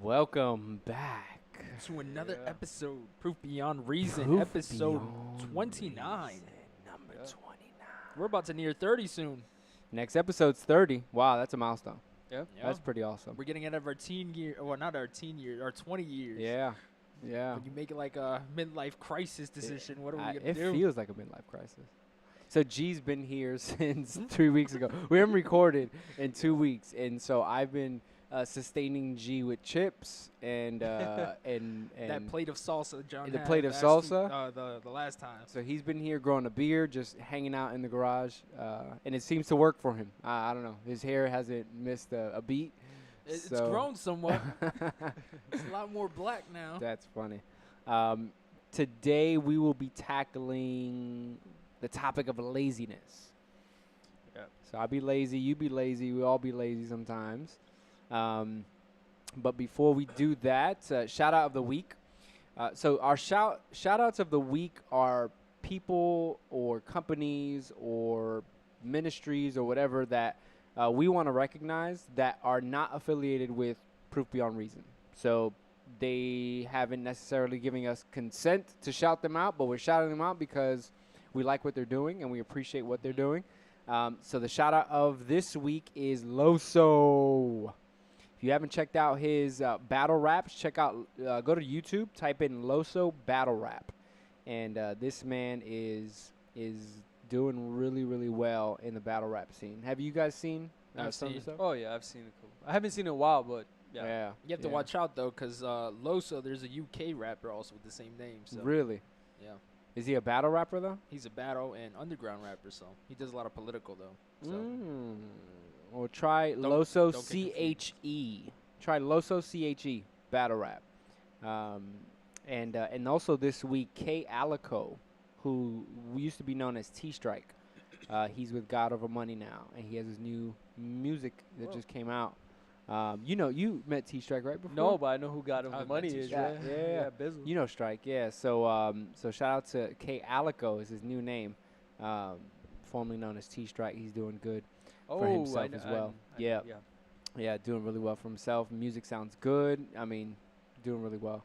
Welcome back to another episode, Proof Beyond Reason, Proof episode Beyond 29. Reason, number 29. We're about to near 30 soon. Next episode's 30. Wow, that's a milestone. Yeah. That's pretty awesome. We're getting out of our teen year, well, not our teen year, our 20 years. Yeah, yeah. When you make it like a midlife crisis decision, what are we going to It do? feels like a midlife crisis. So G's been here since 3 weeks ago. We haven't recorded in 2 weeks, and so I've been sustaining G with chips and that plate of salsa, John. The had plate of last salsa? the last time. So he's been here growing a beard, just hanging out in the garage, and it seems to work for him. I don't know. His hair hasn't missed a beat. It's so grown somewhat. It's a lot more black now. That's funny. Today we will be tackling the topic of laziness. Yep. So I'll be lazy, you be lazy, we all be lazy sometimes. But before we do that, shout out of the week. So our shout outs of the week are people or companies or ministries or whatever that we want to recognize that are not affiliated with Proof Beyond Reason. So they haven't necessarily given us consent to shout them out, but we're shouting them out because we like what they're doing and we appreciate what they're doing. So the shout out of this week is Loso. If you haven't checked out his battle raps, go to YouTube, type in Loso battle rap, and this man is doing really, really well in the battle rap scene. Have you guys seen some of the stuff? Oh yeah, I've seen it. Cool. I haven't seen it in a while, but yeah. You have to watch out, though, because Loso, there's a UK rapper also with the same name. So Really? yeah. Is he a battle rapper though? He's a battle and underground rapper, so he does a lot of political, though. So Well, try Don't Loso get confused. CHE. Try Loso CHE battle rap. And also this week, K Alico, who used to be known as T Strike. He's with God Over Money now, and he has his new music that just came out. You met T Strike right before? No, but I know who got him I've the money met is. T-Strike. Yeah. Bizzle. You know Strike, yeah. So shout out to K Alico is his new name, formerly known as T Strike. He's doing good for himself as well. Yeah, doing really well for himself. Music sounds good. I mean, doing really well.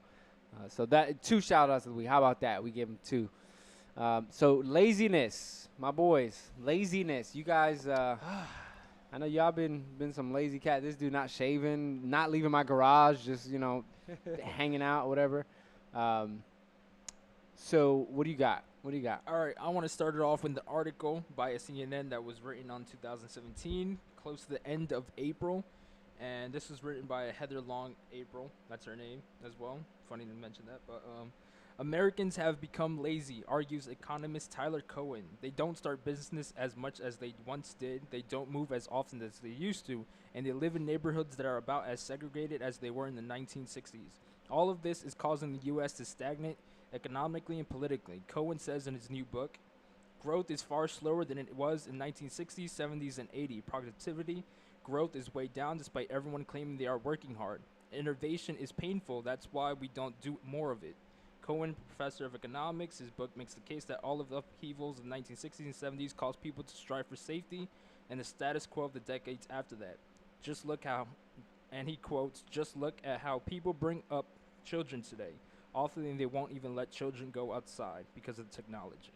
So that 2 shout outs of the week. How about that? We gave him 2. So laziness, my boys. Laziness. You guys. I know y'all been some lazy cat. This dude not shaving, not leaving my garage, just hanging out, whatever. So what do you got? All right, I want to start it off with the article by a CNN that was written on 2017, close to the end of April. And this was written by Heather Long April. That's her name as well. Funny to mention that. But Americans have become lazy, argues economist Tyler Cohen. They don't start business as much as they once did. They don't move as often as they used to. And they live in neighborhoods that are about as segregated as they were in the 1960s. All of this is causing the U.S. to stagnate economically and politically. Cohen says in his new book, growth is far slower than it was in 1960s, 70s, and 80s. Productivity growth is way down despite everyone claiming they are working hard. Innovation is painful. That's why we don't do more of it. Cohen, professor of economics, his book makes the case that all of the upheavals of the 1960s and 70s caused people to strive for safety and the status quo of the decades after that. Just look how, and he quotes, just look at how people bring up children today. Often they won't even let children go outside because of technology.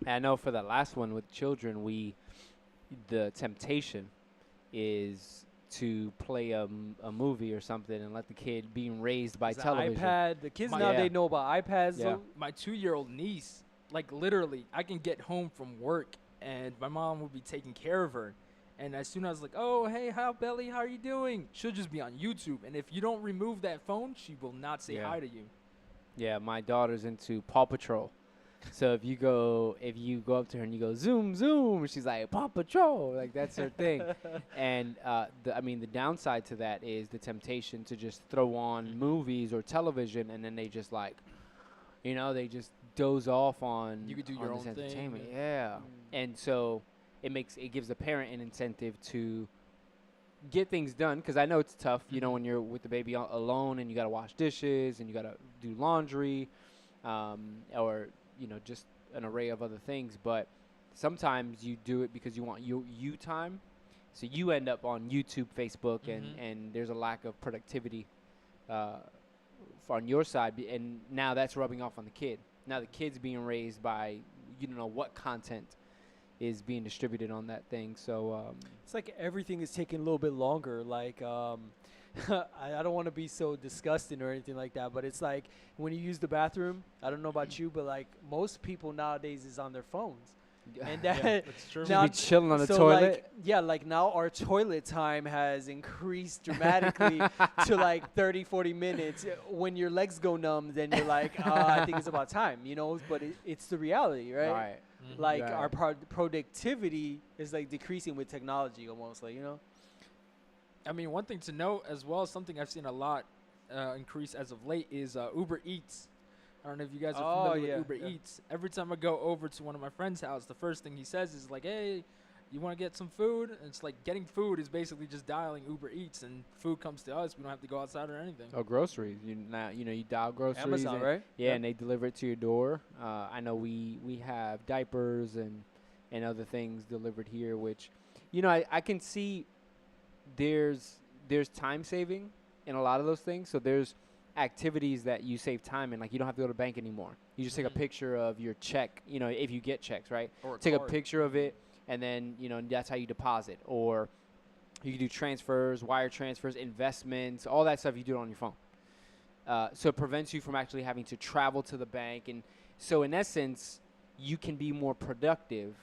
I know for the last one with children, the temptation is to play a movie or something and let the kid being raised by The television. iPad. The kids My- now Yeah. they know about iPads. Yeah. So My 2-year-old niece, like literally, I can get home from work and my mom will be taking care of her. And as soon as I was like, oh, hey, how Belly, how are you doing? She'll just be on YouTube. And if you don't remove that phone, she will not say Yeah. hi to you. Yeah, my daughter's into Paw Patrol. So if you go up to her and you go zoom zoom, she's like Paw Patrol, like that's her thing. And the downside to that is the temptation to just throw on movies or television, and then they just they just doze off on. You could do on your this own thing. entertainment. Yeah, and so it gives the parent an incentive to get things done, because I know it's tough, when you're with the baby alone and you got to wash dishes and you got to do laundry, or just an array of other things. But sometimes you do it because you want you time. So you end up on YouTube, Facebook, Mhm. and there's a lack of productivity on your side, and now that's rubbing off on the kid. Now the kid's being raised by you don't know what content is being distributed on that thing. So It's like everything is taking a little bit longer. Like, I don't want to be so disgusting or anything like that, but it's like when you use the bathroom, I don't know about you, but like most people nowadays is on their phones. And that That's true. just now, be chilling on the so toilet. like yeah, like now our toilet time has increased dramatically to like 30, 40 minutes. When your legs go numb, then you're like, I think it's about time, you know. But it's the reality, right? Right. Mhm. Like Right. our productivity is like decreasing with technology, almost like, you know. I mean, one thing to note as well, something I've seen a lot increase as of late is Uber Eats. I don't know if you guys are Oh, familiar yeah, with Uber yeah. Eats. Every time I go over to one of my friend's house, the first thing he says is like, "Hey, you want to get some food?" And it's like getting food is basically just dialing Uber Eats, and food comes to us. We don't have to go outside or anything. Oh, groceries. You dial groceries. Amazon, and, right? Yeah, and they deliver it to your door. I know we have diapers and other things delivered here, which, I can see there's time saving in a lot of those things. So there's activities that you save time in, like you don't have to go to the bank anymore. You just take a Mhm. picture of your check, if you get checks, right? Or Take a card. picture of it, and then, that's how you deposit. Or you can do transfers, wire transfers, investments, all that stuff you do it on your phone. So it prevents you from actually having to travel to the bank. And so in essence, you can be more productive.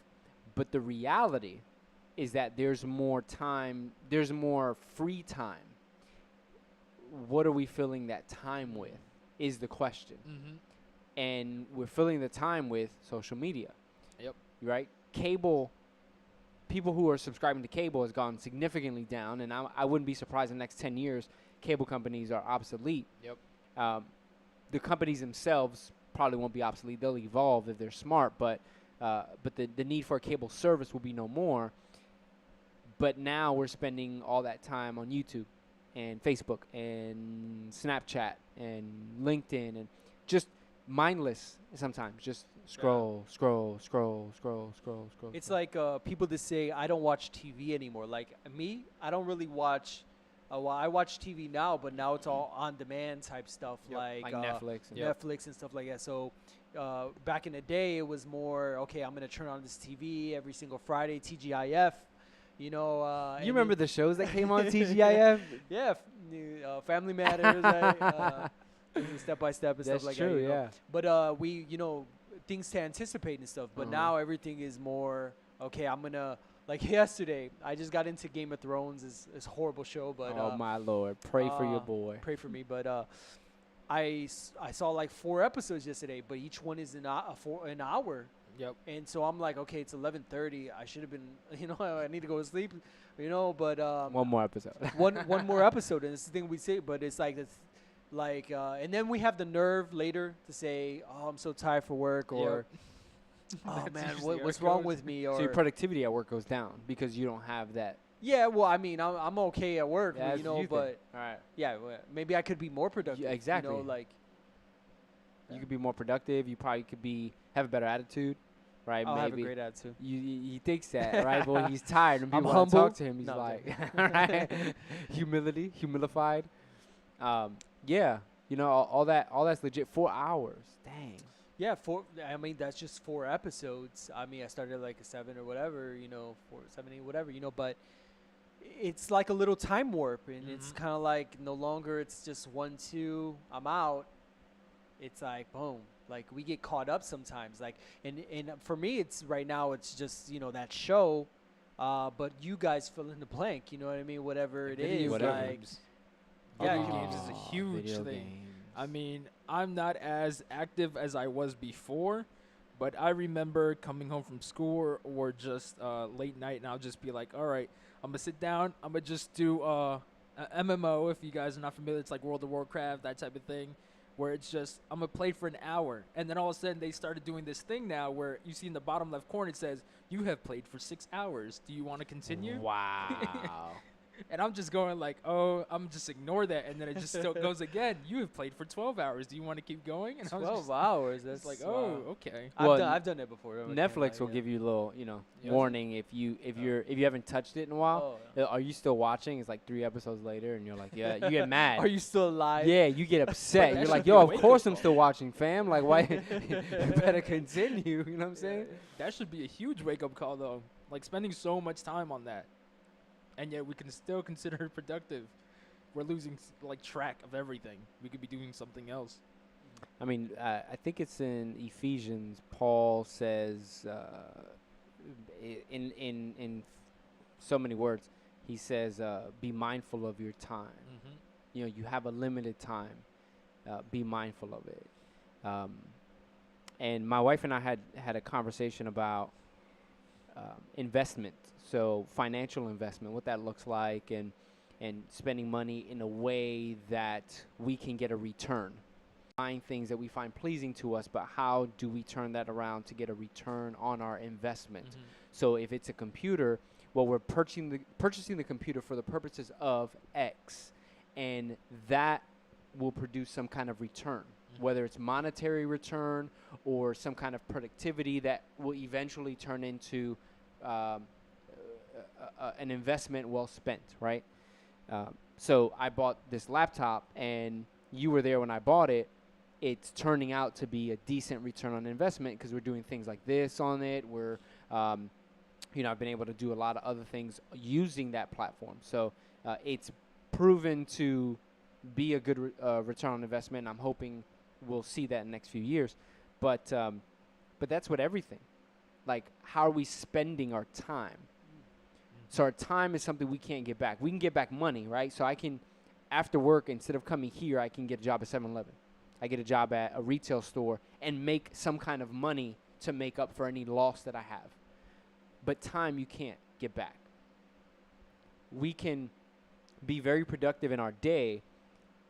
But the reality is that there's more time, there's more free time. What are we filling that time with is the question. Mm-hmm. And we're filling the time with social media. Yep. Right? Cable, people who are subscribing to cable has gone significantly down, and I wouldn't be surprised in the next 10 years cable companies are obsolete. Yep. The companies themselves probably won't be obsolete. They'll evolve if they're smart, but the need for a cable service will be no more. But now we're spending all that time on YouTube and Facebook and Snapchat and LinkedIn and just mindless sometimes. Just scroll. It's like people that say I don't watch TV anymore. Like me, I don't really watch. Well, I watch TV now, but now it's all on-demand type stuff, Yep. like Netflix. And Netflix and stuff like that. So back in the day, it was more okay. I'm gonna turn on this TV every single Friday, TGIF. You know. You remember the shows that came on TGIF? Yeah, Family Matters, right? Step by step and That's stuff like true, that. You know? yeah. But we, things to anticipate and stuff. But Uh-huh. now everything is more okay. I'm gonna like yesterday. I just got into Game of Thrones. It's a horrible show, but Oh my Lord, pray for your boy. pray for me. But I saw like 4 episodes yesterday, but each one is an hour. Yep. And so I'm like, okay, it's 11:30. I should have been, I need to go to sleep, But One more episode. one more episode, and it's the thing we say. But it's like it's like, and then we have the nerve later to say, oh, I'm so tired for work, or oh That's man, usually how what's it wrong goes. with me, So or your productivity at work goes down because you don't have that. yeah. Well, I mean, I'm okay at work, Yeah, that's what you think. but All right. yeah, maybe I could be more productive. exactly. Like You could be more productive. You probably could have a better attitude, right? I'll have a Maybe. great attitude. He thinks that, right? But when he's tired and I'm people want to humble. talk to him, he's No, I'm like, right? Humilified. Yeah, all that's legit. 4 hours, dang. Yeah, I mean, that's just 4 episodes. I mean, I started at like a 7 or whatever, 4, 7, 8, whatever, But it's like a little time warp, and it's Mhm. kind of like no longer it's just 1, 2, I'm out. It's like boom, like we get caught up sometimes. Like, and for me, it's right now. It's just that show, but you guys fill in the blank. You know what I mean? Whatever it Video is, Whatever. like games. Yeah, Video games is a huge video thing. games. I mean, I'm not as active as I was before, but I remember coming home from school or just late night, and I'll just be like, all right, I'm going to sit down. I'm going to just do a MMO, if you guys are not familiar. It's like World of Warcraft, that type of thing, where it's just, I'm going to play for an hour. And then all of a sudden, they started doing this thing now where you see in the bottom left corner, it says, you have played for 6 hours. Do you want to continue? Wow. And I'm just going like, oh, I'm just ignore that, and then it just still goes again. You have played for 12 hours. Do you want to keep going? And I was 12 just, hours. it's That's like, wow. oh, okay. Well, I've done it before. I can't Netflix lie, will give you a little, you know, Yeah. warning if you haven't touched it in a while. Oh, Are you still watching? It's like 3 episodes later, and you're like, yeah, you get mad. Are you still alive? Yeah, you get upset. that You're should like, be a yo, of wake-up course I'm call. still watching, fam. Like, why? You better continue. You know what I'm saying? That should be a huge wake up call, though. Like spending so much time on that, and yet we can still consider it productive. We're losing like track of everything. We could be doing something else. I mean, I think it's in Ephesians. Paul says, in so many words, he says, "Be mindful of your time." Mm-hmm. You know, you have a limited time. Be mindful of it. And my wife and I had a conversation about investment, so financial investment, what that looks like, and spending money in a way that we can get a return. Buying things that we find pleasing to us, but how do we turn that around to get a return on our investment? Mm-hmm. So if it's a computer, well, we're purchasing the computer for the purposes of X, and that will produce some kind of return, whether it's monetary return or some kind of productivity that will eventually turn into an investment well spent, right? So I bought this laptop, and you were there when I bought it. It's turning out to be a decent return on investment because we're doing things like this on it. We're, I've been able to do a lot of other things using that platform. So it's proven to be a good return on investment, and I'm hoping we'll see that in the next few years. But that's what everything. Like, how are we spending our time? So our time is something we can't get back. We can get back money, right? So I can, after work, instead of coming here, I can get a job at 7-Eleven. I get a job at a retail store and make some kind of money to make up for any loss that I have. But time you can't get back. We can be very productive in our day,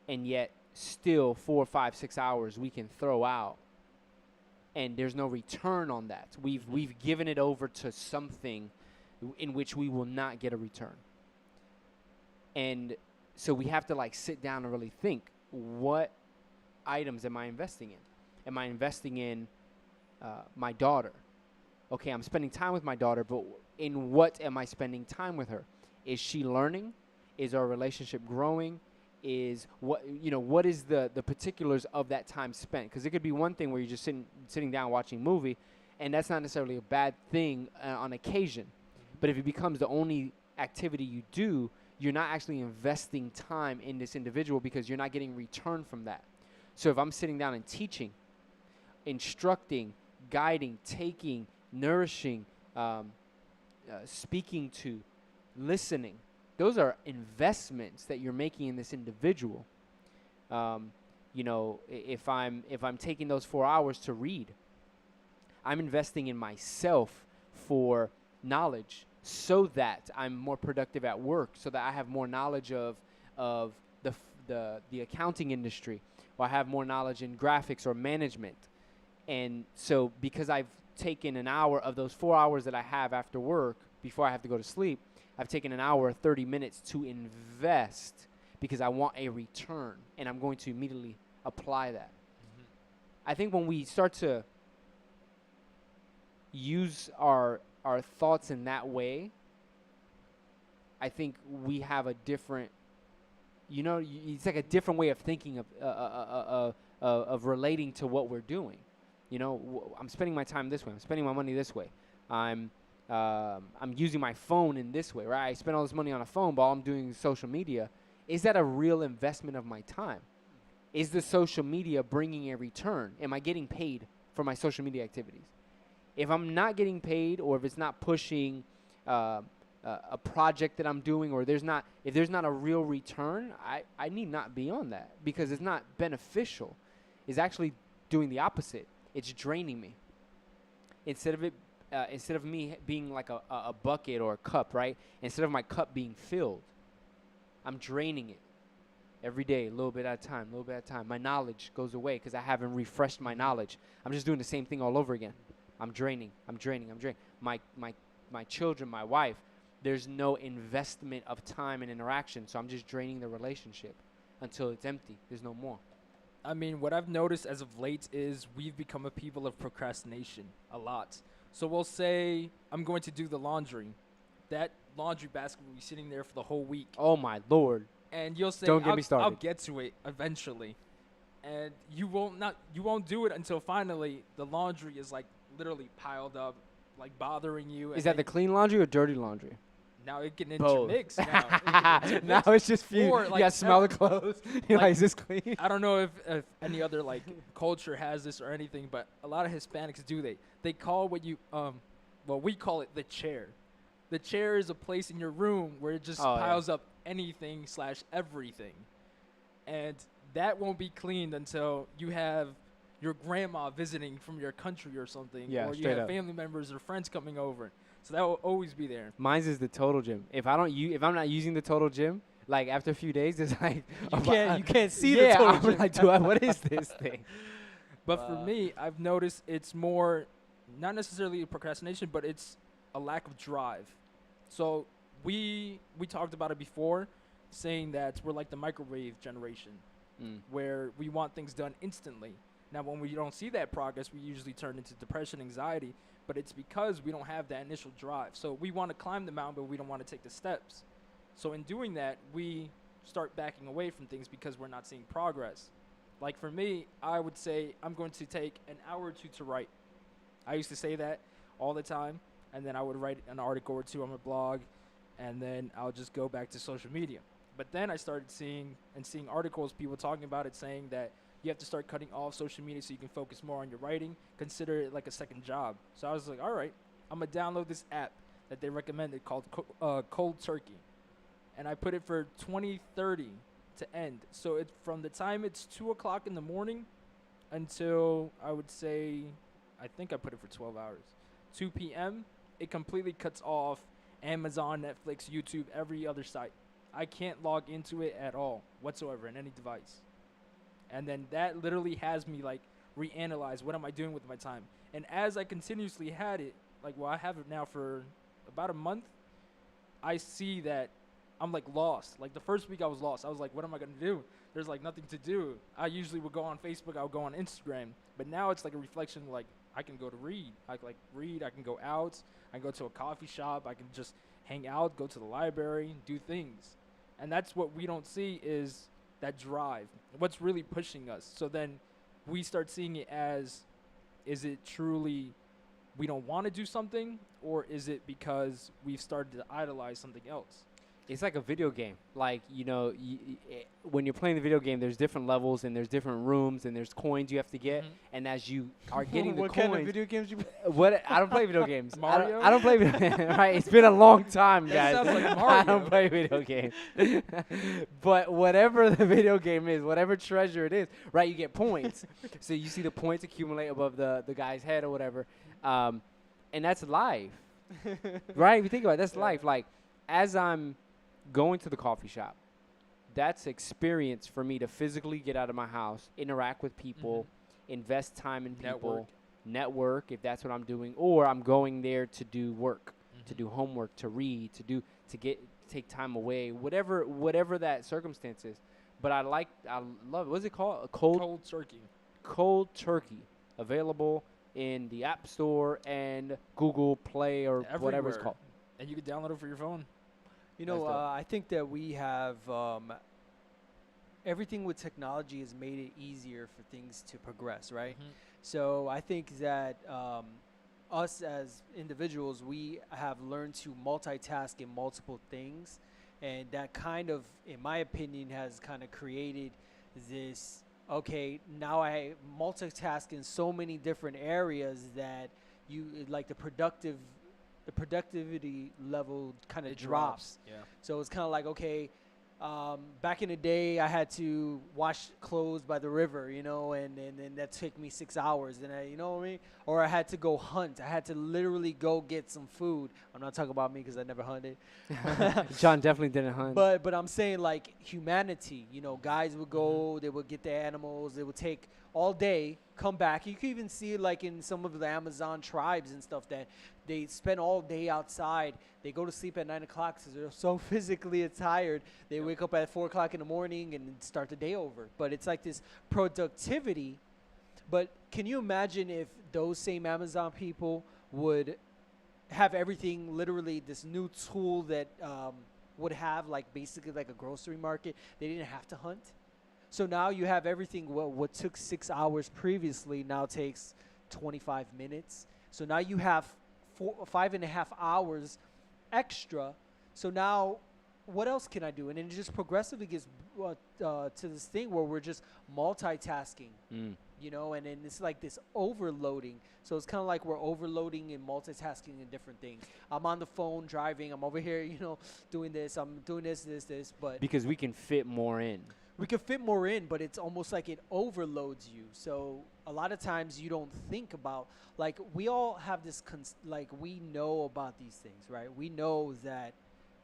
and yet still 4, 5, 6 hours we can throw out, and there's no return on that. We've given it over to something in which we will not get a return. And so we have to like sit down and really think, what items am I investing in? Am I investing in my daughter? Okay, I'm spending time with my daughter, but in what am I spending time with her? Is she learning? Is our relationship growing? Is what is the particulars of that time spent? Because it could be one thing where you're just sitting down watching a movie, and that's not necessarily a bad thing on occasion. But if it becomes the only activity you do, you're not actually investing time in this individual because you're not getting return from that. So if I'm sitting down and teaching, instructing, guiding, taking, nourishing, speaking to, listening, those are investments that you're making in this individual. If I'm taking those 4 hours to read, I'm investing in myself for knowledge, so that I'm more productive at work, so that I have more knowledge of the accounting industry, or I have more knowledge in graphics or management. And so because I've taken an hour of those 4 hours that I have after work before I have to go to sleep, I've taken an hour or 30 minutes to invest because I want a return, and I'm going to immediately apply that. Mm-hmm. I think when we start to use our thoughts in that way, I think we have a different, it's like a different way of thinking of relating to what we're doing. I'm spending my time this way. I'm spending my money this way. I'm using my phone in this way, right? I spend all this money on a phone, but all I'm doing is social media. Is that a real investment of my time? Is the social media bringing a return? Am I getting paid for my social media activities? If I'm not getting paid, or if it's not pushing a project that I'm doing, or if there's not a real return, I need not be on that, because it's not beneficial. It's actually doing the opposite. It's draining me. Instead of me being like a bucket or a cup, right? Instead of my cup being filled, I'm draining it every day, a little bit at a time, a little bit at a time. My knowledge goes away because I haven't refreshed my knowledge. I'm just doing the same thing all over again. I'm draining. My children, my wife, there's no investment of time and interaction. So I'm just draining the relationship until it's empty. There's no more. I mean, what I've noticed as of late is we've become a people of procrastination a lot. So we'll say I'm going to do the laundry. That laundry basket will be sitting there for the whole week. Oh my Lord. And you'll say, Don't get me started. I'll get to it eventually. And you won't do it until finally the laundry is like literally piled up, like bothering you. Is that the clean laundry or dirty laundry? Now it can Both. intermix. Now, Now it's just you. Or, You like, gotta smell the clothes. You're like, is this clean? I don't know if any other like culture has this or anything, but a lot of Hispanics do. They call what you well, we call it the chair. The chair is a place in your room where it just piles up anything / everything, and that won't be cleaned until you have your grandma visiting from your country or something, Yeah, or you straight have up. family members or friends coming over. So that will always be there. Mine's is the total gym. If I'm not using the total gym, like after a few days, it's like You can't see the yeah, total I'm gym. like, what is this thing? But for me, I've noticed it's more not necessarily procrastination, but it's a lack of drive. So we talked about it before, saying that we're like the microwave generation, where we want things done instantly. Now, when we don't see that progress, we usually turn into depression, anxiety, but it's because we don't have that initial drive. So we want to climb the mountain, but we don't want to take the steps. So in doing that, we start backing away from things because we're not seeing progress. Like for me, I would say I'm going to take an hour or two to write. I used to say that all the time, and then I would write an article or two on my blog, and then I'll just go back to social media. But then I started seeing articles, people talking about it, saying that you have to start cutting off social media so you can focus more on your writing. Consider it like a second job. So I was like, all right, I'm going to download this app that they recommended called Cold Turkey. And I put it for 20:30 to end. So it's from the time it's 2 o'clock in the morning until I would say, I think I put it for 12 hours. 2 p.m., it completely cuts off Amazon, Netflix, YouTube, every other site. I can't log into it at all whatsoever in any device. And then that literally has me like reanalyze what am I doing with my time. And as I continuously had it, like I have it now for about a month, I see that I'm like lost. Like the first week I was lost. I was like, what am I going to do? There's like nothing to do. I usually would go on Facebook. I would go on Instagram. But now it's like a reflection like I can go to read. I can go out. I can go to a coffee shop. I can just hang out, go to the library, do things. And that's what we don't see is that drive. What's really pushing us. So then we start seeing it as, is it truly we don't want to do something, or is it because we've started to idolize something else? It's like a video game. Like, when you're playing the video game, there's different levels and there's different rooms and there's coins you have to get. And as you are getting the what coins, kind of video games you play? what I don't play video games. Mario? I don't play video games. Right? It's been a long time, That guys. sounds like I Mario. don't play video games. But whatever the video game is, whatever treasure it is, right? You get points. So you see the points accumulate above the guy's head or whatever, and that's life, right? If you think about it, that's life. Like as I'm going to the coffee shop, that's experience for me to physically get out of my house, interact with people, invest time in people, network if that's what I'm doing, or I'm going there to do work, to do homework, to read, to take time away, whatever that circumstance is. But I love it. What's it called? A Cold turkey. Cold Turkey, available in the App Store and Google Play or whatever it's Everywhere. called. And you can download it for your phone. You know, That's dope. I think that we have everything with technology has made it easier for things to progress, right? So I think that us as individuals, we have learned to multitask in multiple things. And that kind of, in my opinion, has kind of created this, okay, now I multitask in so many different areas that you, like the productivity level kind of drops. Yeah. So it's kind of like, okay, back in the day, I had to wash clothes by the river, and that took me 6 hours. And you know what I mean? Or I had to go hunt. I had to literally go get some food. I'm not talking about me because I never hunted. John definitely didn't hunt. But I'm saying like humanity, guys would go, they would get their animals. It would take all day come back. You can even see like in some of the Amazon tribes and stuff that they spend all day outside. They go to sleep at 9 o'clock because they're so physically tired. They wake up at 4 o'clock in the morning and start the day over. But it's like this productivity. But can you imagine if those same Amazon people would have everything, literally this new tool that would have like basically like a grocery market? They didn't have to hunt. So now you have everything. What took 6 hours previously now takes 25 minutes. So now you have 5.5 hours extra. So now what else can I do? And then it just progressively gets to this thing where we're just multitasking, you know, and then it's like this overloading. So it's kind of like we're overloading and multitasking in different things. I'm on the phone driving. I'm over here, you know, doing this. I'm doing this. But Because we can fit more in. we can fit more in, but it's almost like it overloads you. So a lot of times you don't think about, like, we all have this, like, we know about these things, right? We know that,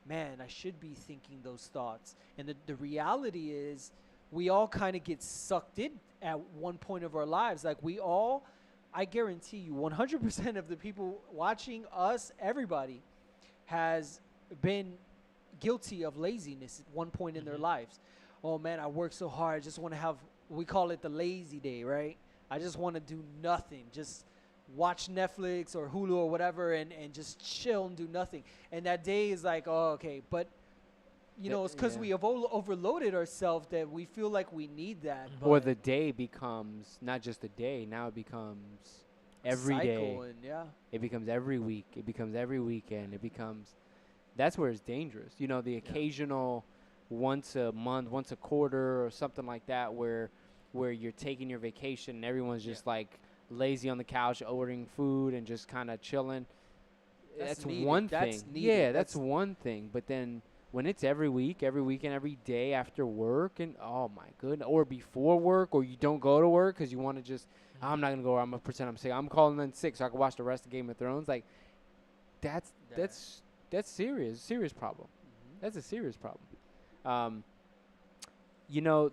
man, I should be thinking those thoughts. And the reality is we all kind of get sucked in at one point of our lives. Like, we all, I guarantee you, 100% of the people watching us, everybody, has been guilty of laziness at one point in their lives. Oh man, I work so hard. I just want to have, we call it the lazy day, right? I just want to do nothing. Just watch Netflix or Hulu or whatever and just chill and do nothing. And that day is like, oh, okay. But, you know, it's because we have overloaded ourselves that we feel like we need that. Or the day becomes not just a day. Now it becomes every day. And It becomes every week. It becomes every weekend. It becomes, that's where it's dangerous. You know, the occasional once a month, once a quarter or something like that where you're taking your vacation and everyone's just like lazy on the couch ordering food and just kind of chilling. That's one thing. Yeah, that's one thing. But then when it's every week, every weekend, every day after work, and oh my goodness, or before work, or you don't go to work because you want to just, I'm not gonna go. I'm gonna pretend I'm sick. I'm calling in sick so I can watch the rest of Game of Thrones. Like, that's serious problem. That's a serious problem. You know,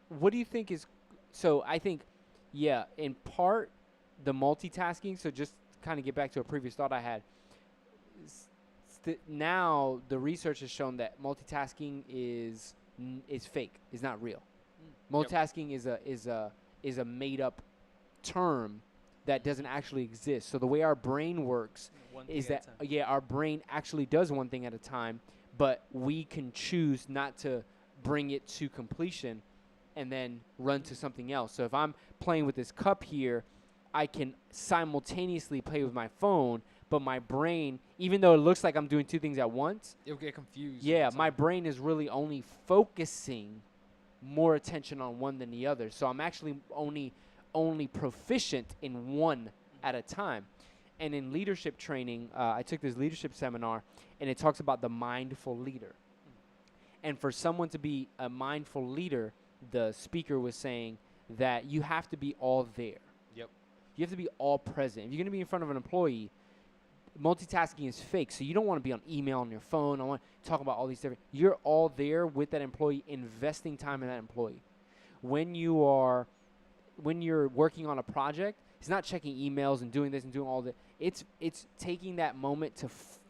what do you think is, so I think, yeah, in part, the multitasking, so just kind of get back to a previous thought I had, now the research has shown that multitasking is fake, is not real. Multitasking is a made up term that doesn't actually exist. So the way our brain works is that, our brain actually does one thing at a time, but we can choose not to bring it to completion and then run to something else. So if I'm playing with this cup here, I can simultaneously play with my phone, but my brain, even though it looks like I'm doing two things at once, it'll get confused. Yeah, my brain is really only focusing more attention on one than the other. So I'm actually only proficient in one at a time. And in leadership training, I took this leadership seminar, and it talks about the mindful leader. And for someone to be a mindful leader, the speaker was saying that you have to be all there. Yep. You have to be all present. If you're going to be in front of an employee, multitasking is fake. So you don't want to be on email on your phone. I want to talk about all these different. You're all there with that employee, investing time in that employee. When you're working on a project, it's not checking emails and doing this and doing all that. It's taking that moment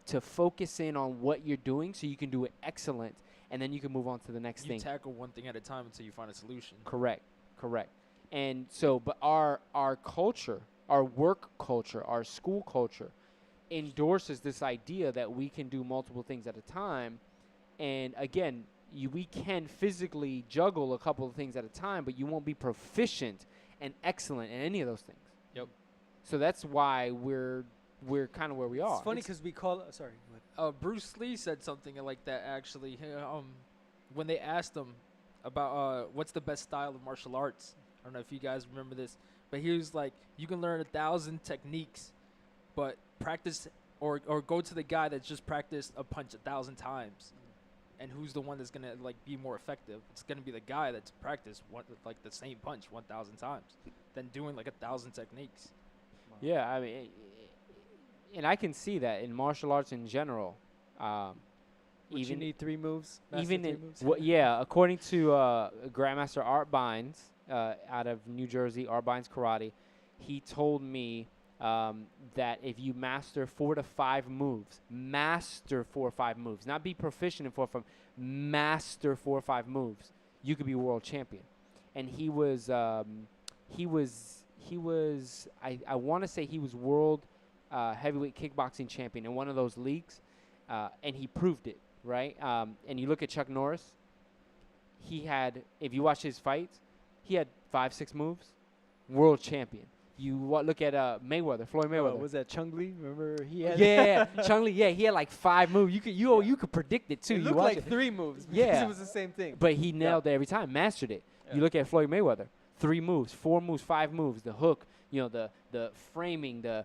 to focus in on what you're doing so you can do it excellent, and then you can move on to the next thing. You tackle one thing at a time until you find a solution. Correct. And so, but our culture, our work culture, our school culture endorses this idea that we can do multiple things at a time. And again, we can physically juggle a couple of things at a time, but you won't be proficient and excellent in any of those things. Yep. So that's why we're kind of where we are. It's funny because we call it, sorry. Bruce Lee said something like that, actually. When they asked him about what's the best style of martial arts. I don't know if you guys remember this, but he was like, you can learn 1,000 techniques, but practice or go to the guy that's just practiced a punch 1,000 times. And who's the one that's going to like be more effective? It's going to be the guy that's practiced like the same punch 1,000 times than doing like 1,000 techniques. Wow. Yeah, I mean, and I can see that in martial arts in general. Which you even need 3 moves. Master even 3 in moves. yeah, according to Grandmaster Art Bynes out of New Jersey, Art Bynes Karate, he told me that if you master 4 to 5 moves, master 4 or 5 moves, not be proficient in 4 or 5, master 4 or 5 moves, you could be world champion. And he was I want to say he was world heavyweight kickboxing champion in one of those leagues, and he proved it, right? And you look at Chuck Norris, he had, if you watch his fights, he had 5-6 moves, world champion. You look at Mayweather, Floyd Mayweather. Was that Chung Lee? Remember he had Yeah, Chung Lee. Yeah, he had like 5 moves. You could predict it too. It You looked watch like it. 3 moves because Yeah. it was the same thing. But he nailed it every time, mastered it. Yeah. You look at Floyd Mayweather, 3 moves, 4 moves, 5 moves, the hook, the framing, the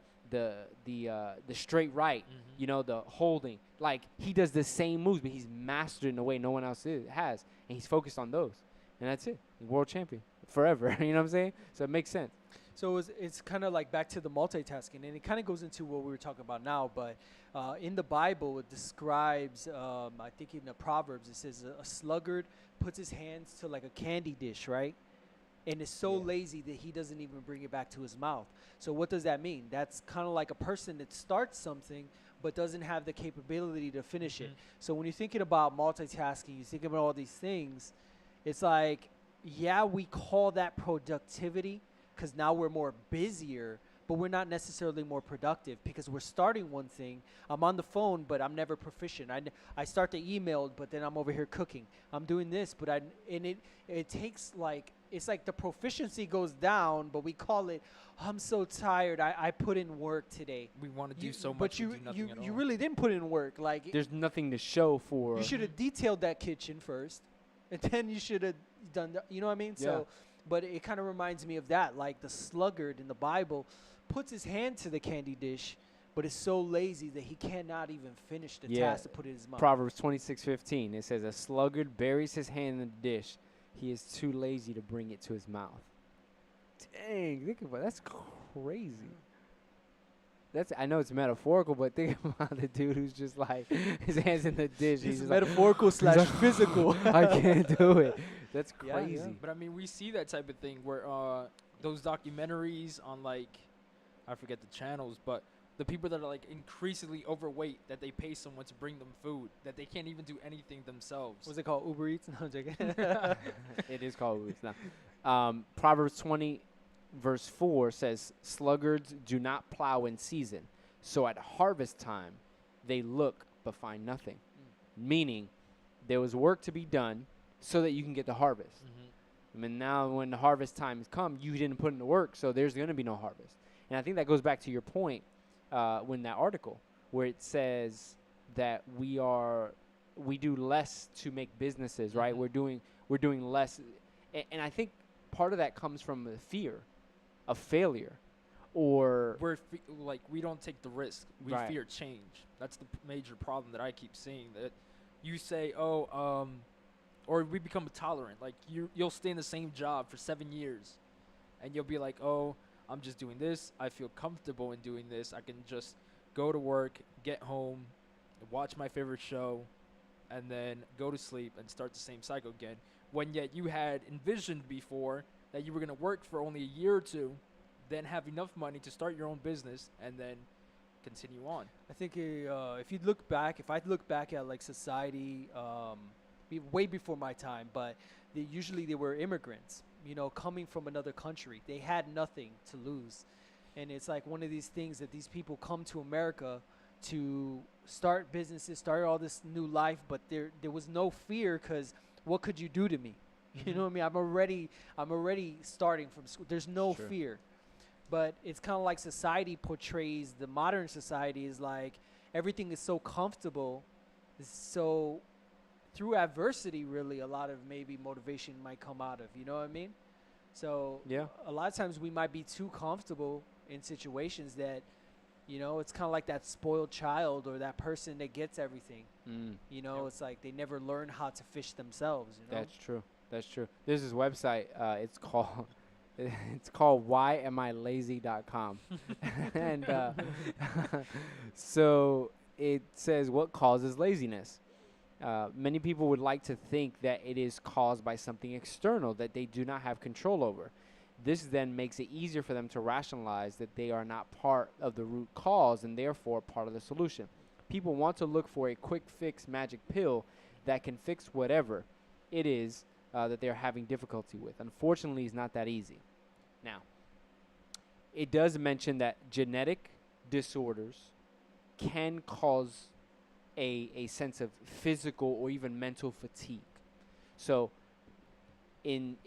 straight right, the holding. Like, he does the same moves, but he's mastered in a way no one else has, and he's focused on those. And that's it. World champion forever. You know what I'm saying? So it makes sense. So it's kind of like back to the multitasking, and it kind of goes into what we were talking about now. But in the Bible, it describes, I think in the Proverbs, it says a sluggard puts his hands to like a candy dish, right? And is so lazy that he doesn't even bring it back to his mouth. So what does that mean? That's kind of like a person that starts something but doesn't have the capability to finish it. So when you're thinking about multitasking, you think about all these things, it's like, yeah, we call that productivity, because now we're more busier, but we're not necessarily more productive because we're starting one thing. I'm on the phone, but I'm never proficient. I start the email, but then I'm over here cooking. I'm doing this, but it takes like, it's like the proficiency goes down, but we call it, I'm so tired. I put in work today. We want to do so much, but we do nothing at all. you really didn't put in work. Like, There's nothing to show for. you should have detailed that kitchen first, and then you should have done the, you know what I mean? Yeah. So, but it kind of reminds me of that. Like, the sluggard in the Bible puts his hand to the candy dish, but is so lazy that he cannot even finish the task to put it in his mouth. Proverbs 26:15. It says, "A sluggard buries his hand in the dish. He is too lazy to bring it to his mouth." Dang, think about that's crazy. I know it's metaphorical, but think about the dude who's just like his hands in the dish. It's He's just metaphorical like, slash physical. I can't do it. That's Yeah, crazy. yeah. But I mean, we see that type of thing where those documentaries on, like, I forget the channels, but the people that are like increasingly overweight, that they pay someone to bring them food, that they can't even do anything themselves. What's it called? Uber Eats? No, I'm joking. It is called Ruth now. Proverbs 20, verse 4 says, "Sluggards do not plow in season, so at harvest time they look but find nothing." Meaning, there was work to be done so that you can get the harvest. I mean, now when the harvest time has come, you didn't put in the work, so there's going to be no harvest. And I think that goes back to your point when that article where it says that we do less to make businesses, right? We're doing less, and I think part of that comes from the fear of failure, or We don't take the risk. We Right. fear change. That's the major problem that I keep seeing. That you say, or we become tolerant. Like, you'll stay in the same job for 7 years, and you'll be like, oh, I'm just doing this. I feel comfortable in doing this. I can just go to work, get home, watch my favorite show, and then go to sleep and start the same cycle again. When yet you had envisioned before that you were going to work for only a year or two, then have enough money to start your own business, and then continue on. I think if I look back at like society, way before my time, but usually they were immigrants, coming from another country. They had nothing to lose. And it's like one of these things that these people come to America to start businesses, start all this new life, but there was no fear, because what could you do to me? You know what I mean? I'm already starting from school. There's no Sure. fear. But it's kind of like society portrays, the modern society is like everything is so comfortable. So through adversity, really, a lot of maybe motivation might come out of, you know what I mean? So Yeah. a lot of times we might be too comfortable in situations that, it's kind of like that spoiled child or that person that gets everything. Yep. It's like they never learn how to fish themselves, That's true. That's true. There's this website. It's called whyamilazy.com. And so it says what causes laziness. Many people would like to think that it is caused by something external that they do not have control over. This then makes it easier for them to rationalize that they are not part of the root cause and therefore part of the solution. People want to look for a quick fix magic pill that can fix whatever it is that they're having difficulty with. Unfortunately, it's not that easy. Now, it does mention that genetic disorders can cause a sense of physical or even mental fatigue. So, in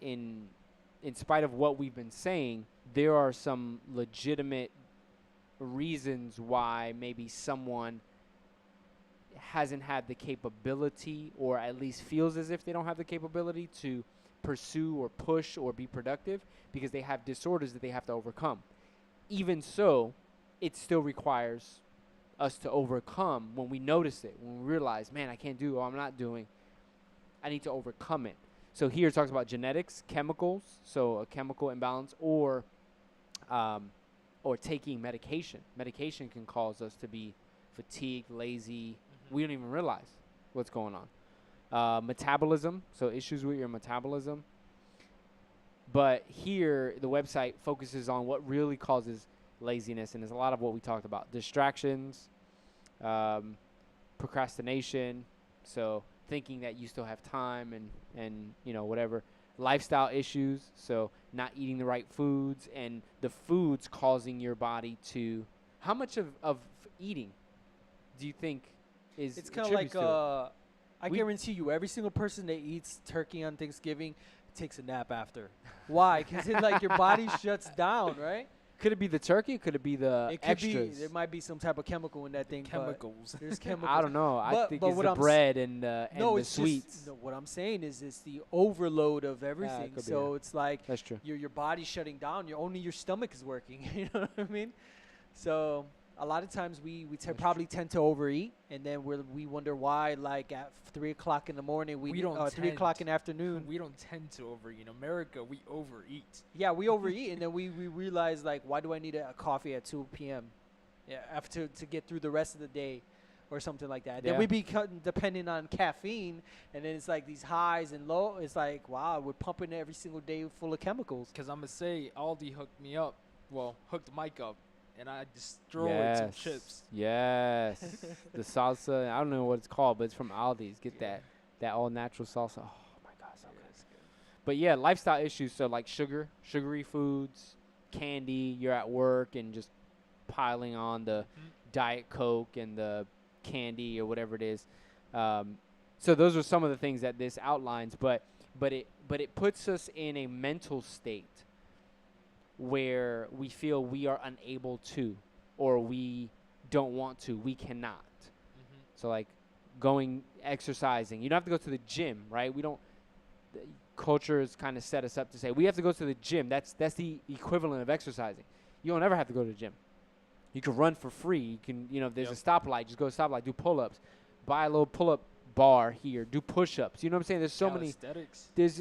spite of what we've been saying, there are some legitimate reasons why maybe someone hasn't had the capability, or at least feels as if they don't have the capability to pursue or push or be productive, because they have disorders that they have to overcome. Even so, it still requires us to overcome when we notice it, when we realize, man, I can't do, or I'm not doing, I need to overcome it. So here it talks about genetics, chemicals, so a chemical imbalance, or taking medication. Medication can cause us to be fatigued, lazy. We don't even realize what's going on. Metabolism, so issues with your metabolism. But here, the website focuses on what really causes laziness, and there's a lot of what we talked about. Distractions, procrastination, so thinking that you still have time and whatever. Lifestyle issues, so not eating the right foods, and the foods causing your body to... How much of eating do you think is... It's kind of like, I guarantee you, every single person that eats turkey on Thanksgiving takes a nap after. Why? Because your body shuts down, right? Could it be the turkey? Could it be the It could extras? be. There might be some type of chemical in that thing. Chemicals. There's chemicals. I don't know. I think it's what the I'm bread and the it's sweets. Just, no, what I'm saying is it's the overload of everything. could be, So yeah. it's like That's true. your body's shutting down. Only your stomach is working. You know what I mean? So a lot of times we probably tend to overeat, and then we wonder why. Like at 3 o'clock in the morning, We don't 3 o'clock in the afternoon. We don't tend to overeat. In America, we overeat. Yeah, we overeat, and then we realize, like, why do I need a coffee at 2 p.m. Yeah, after to get through the rest of the day, or something like that. Yeah. Then we become dependent on caffeine, and then it's like these highs and low. It's like, wow, we're pumping every single day full of chemicals. Because I'm going to say, Aldi hooked me up. Well, hooked Mike up. And I destroyed some chips. Yes. The salsa, I don't know what it's called, but it's from Aldi's. Get that all natural salsa. Oh my God, so good. But yeah, lifestyle issues. So like sugary foods, candy. You're at work and just piling on the Diet Coke and the candy or whatever it is. So those are some of the things that this outlines. But it puts us in a mental state where we feel we are unable to, or we don't want to, we cannot. So like exercising, you don't have to go to the gym, right? Culture has kind of set us up to say we have to go to the gym. That's the equivalent of exercising. You don't ever have to go to the gym. You can run for free. You can, if there's a stoplight, just go to the stoplight, do pull-ups, buy a little pull-up bar here, do push-ups. You know what I'm saying? There's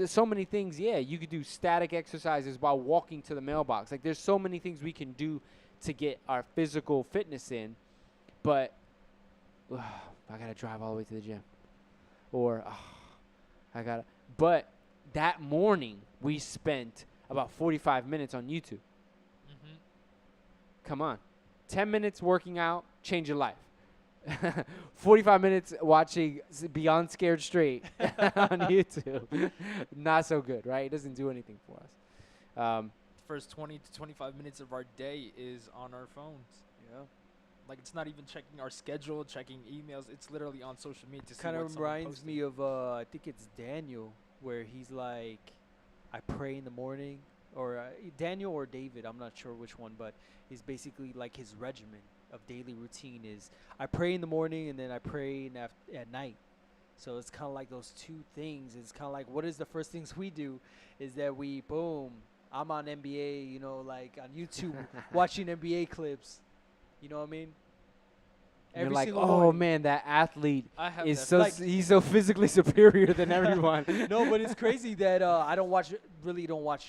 so many things. Yeah, you could do static exercises while walking to the mailbox. Like, there's so many things we can do to get our physical fitness in, but I gotta drive all the way to the gym, or but that morning we spent about 45 minutes on YouTube. Come on, 10 minutes working out, change your life. 45 minutes watching Beyond Scared Straight on YouTube. Not so good, right? It doesn't do anything for us. First 20 to 25 minutes of our day is on our phones. Yeah. Like, it's not even checking our schedule, checking emails. It's literally on social media to see Kind what of someone reminds posted. me of I think it's Daniel, where he's like, I pray in the morning, or Daniel or David, I'm not sure which one, but he's basically like his regimen of daily routine is I pray in the morning and then I pray at night. So it's kind of like those two things. It's kind of like, what is the first things we do is that I'm on NBA, like on YouTube watching NBA clips. You know what I mean? You're Every like, single oh morning. man, that athlete is that so he's so physically superior than everyone. No, but it's crazy that I don't watch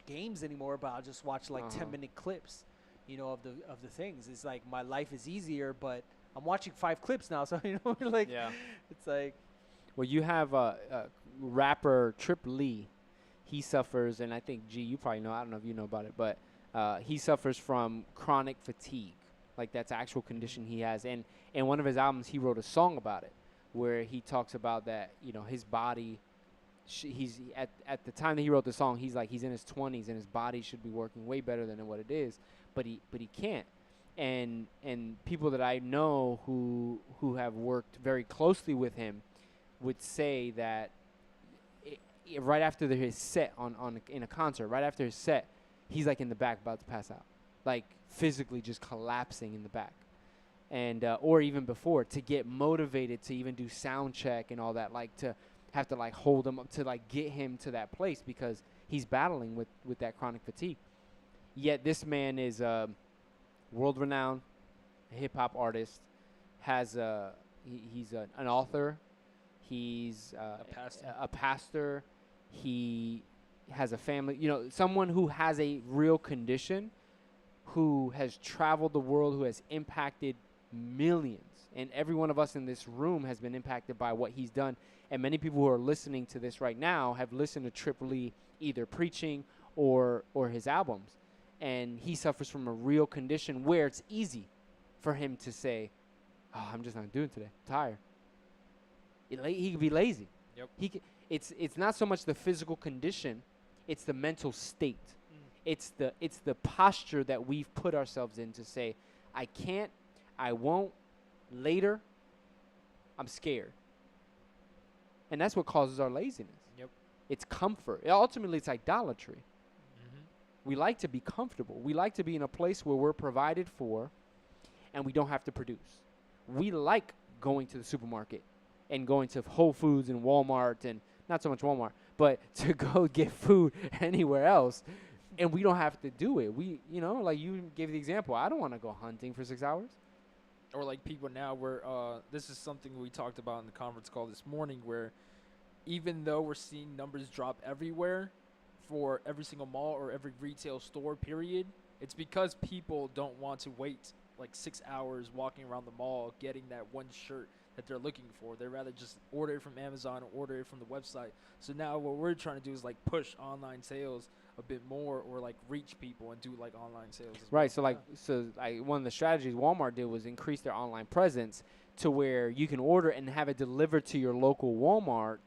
games anymore, but I'll just watch like 10-minute clips, of the things. It's like my life is easier, but I'm watching 5 clips now, so like Yeah. it's like Well, you have rapper Trip Lee. He suffers, and I think, G, you probably know. I don't know if you know about it, but he suffers from chronic fatigue. Like, that's an actual condition he has. And in one of his albums, he wrote a song about it, where he talks about that, his body. He's at the time that he wrote the song, he's in his 20s, and his body should be working way better than what it is, but he can't. And people that I know who have worked very closely with him would say that right after his set in a concert, right after his set, he's like in the back about to pass out, like physically just collapsing in the back, and or even before, to get motivated to even do sound check and all that, like to have to like hold him up to like get him to that place because he's battling with that chronic fatigue. Yet this man is world-renowned hip-hop artist, has he's an author, he's a pastor, he has a family, someone who has a real condition, who has traveled the world, who has impacted millions. And every one of us in this room has been impacted by what he's done. And many people who are listening to this right now have listened to Trip Lee either preaching or his albums. And he suffers from a real condition where it's easy for him to say, "Oh, I'm just not doing it today. I'm tired." He could be lazy. Yep. It's not so much the physical condition, it's the mental state. It's the posture that we've put ourselves in to say, "I can't, I won't, later, I'm scared." And that's what causes our laziness. Yep. It's comfort. Ultimately, it's idolatry. We like to be comfortable. We like to be in a place where we're provided for and we don't have to produce. We like going to the supermarket and going to Whole Foods and Walmart, and not so much Walmart, but to go get food anywhere else, and we don't have to do it. We, like you gave the example, I don't want to go hunting for 6 hours. Or like people now where this is something we talked about in the conference call this morning, where even though we're seeing numbers drop everywhere for every single mall or every retail store, period, it's because people don't want to wait like 6 hours walking around the mall getting that one shirt that they're looking for. They'd rather just order it from Amazon or order it from the website. So now what we're trying to do is like push online sales a bit more, or like reach people and do like online sales as Right. well. So one of the strategies Walmart did was increase their online presence to where you can order and have it delivered to your local Walmart,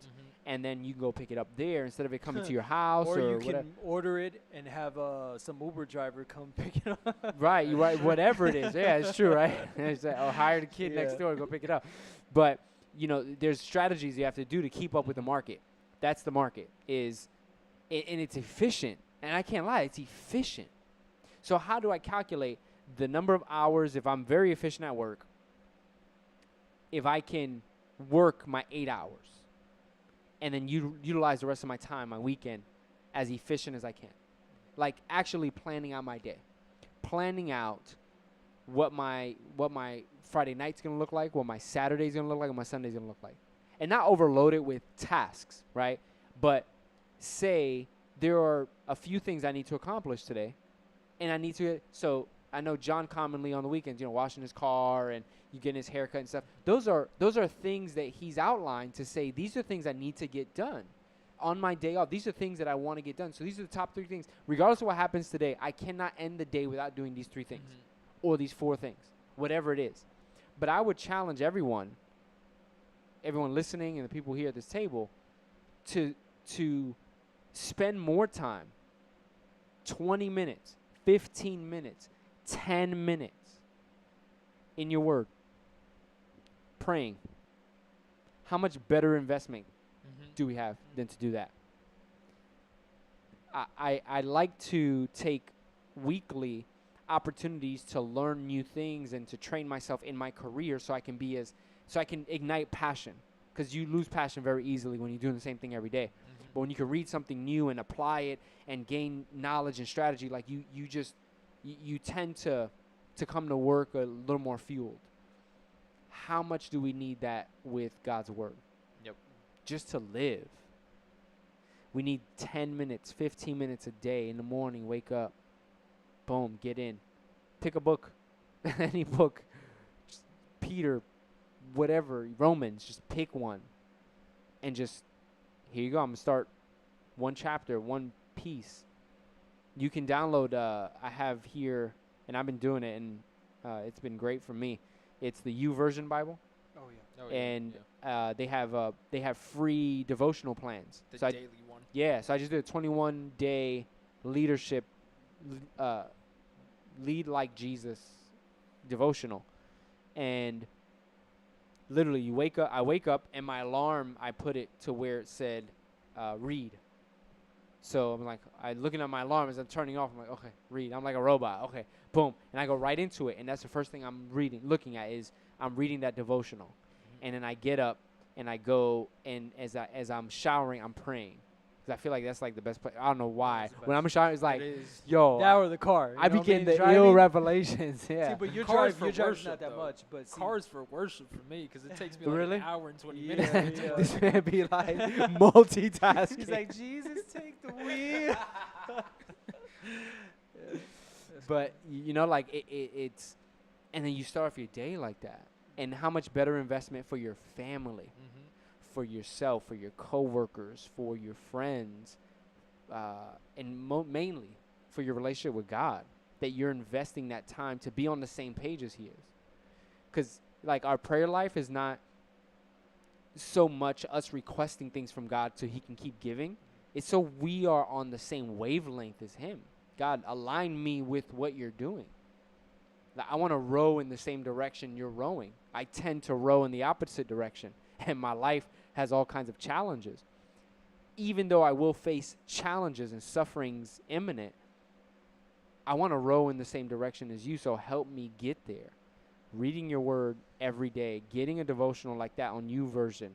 and then you can go pick it up there instead of it coming to your house or you whatever. can order it and have some Uber driver come pick it up. Right, you're right. Whatever it is, yeah, it's true, right? It's like, hire the kid next door to go pick it up. But there's strategies you have to do to keep up with the market. That's the market and it's efficient. And I can't lie, it's efficient. So how do I calculate the number of hours if I'm very efficient at work? If I can work my 8 hours and then utilize the rest of my time, my weekend, as efficient as I can. Like actually planning out my day. Planning out what my Friday night's going to look like, what my Saturday's going to look like, what my Sunday's going to look like. And not overload it with tasks, right? But say there are a few things I need to accomplish today, and I need to. So I know John commonly on the weekends, washing his car and you getting his haircut and stuff. Those are things that he's outlined to say these are things I need to get done on my day off. These are things that I want to get done. So these are the top 3 things. Regardless of what happens today, I cannot end the day without doing these 3 things or these 4 things, whatever it is. But I would challenge everyone listening and the people here at this table to spend more time, 20 minutes, 15 minutes, 10 minutes in your word, praying. How much better investment do we have than to do that? I like to take weekly opportunities to learn new things and to train myself in my career so I can ignite passion, because you lose passion very easily when you're doing the same thing every day. But when you can read something new and apply it and gain knowledge and strategy, like you tend to come to work a little more fueled. How much do we need that with God's word? Yep. Just to live. We need 10 minutes, 15 minutes a day in the morning, wake up, boom, get in. Pick a book, any book, just Peter, whatever, Romans, just pick one. and just, here you go. I'm going to start one chapter, one piece. You can download, I have here, and I've been doing it, and it's been great for me. It's the YouVersion Bible. Oh yeah. Oh, And they have free devotional plans. the So daily one. so I just did a 21-day leadership, lead like Jesus devotional, and literally I wake up and my alarm, I put it to where it said read. So I'm like, looking at my alarm as I'm turning off. I'm like, okay, read. I'm like a robot. Okay, boom, and I go right into it, and that's the first thing I'm looking at is I'm reading that devotional. And then I get up and I go, and as I'm showering, I'm praying, because I feel like that's like the best place. I don't know why. When I'm showering, it's like, It is. yo, That or the car. I be begin the ill revelations. Yeah. See, but you're Cars driving for worship, not that though. much, but see, Cars for worship for me, because it takes me like Really? an hour and 20 Yeah, minutes. yeah. This man be like multitasking. he's like, Jesus, take the wheel. But you know, like it's, and then you start off your day like that, and how much better investment for your family, for yourself, for your coworkers, for your friends, and mainly for your relationship with God, that you're investing that time to be on the same page as He is. Because like our prayer life is not so much us requesting things from God so He can keep giving. It's so we are on the same wavelength as Him. God, align me with what you're doing. Like, I want to row in the same direction you're rowing. I tend to row in the opposite direction, and my life has all kinds of challenges. Even though I will face challenges and sufferings imminent, I want to row in the same direction as you, so help me get there. Reading your word every day, getting a devotional like that on YouVersion.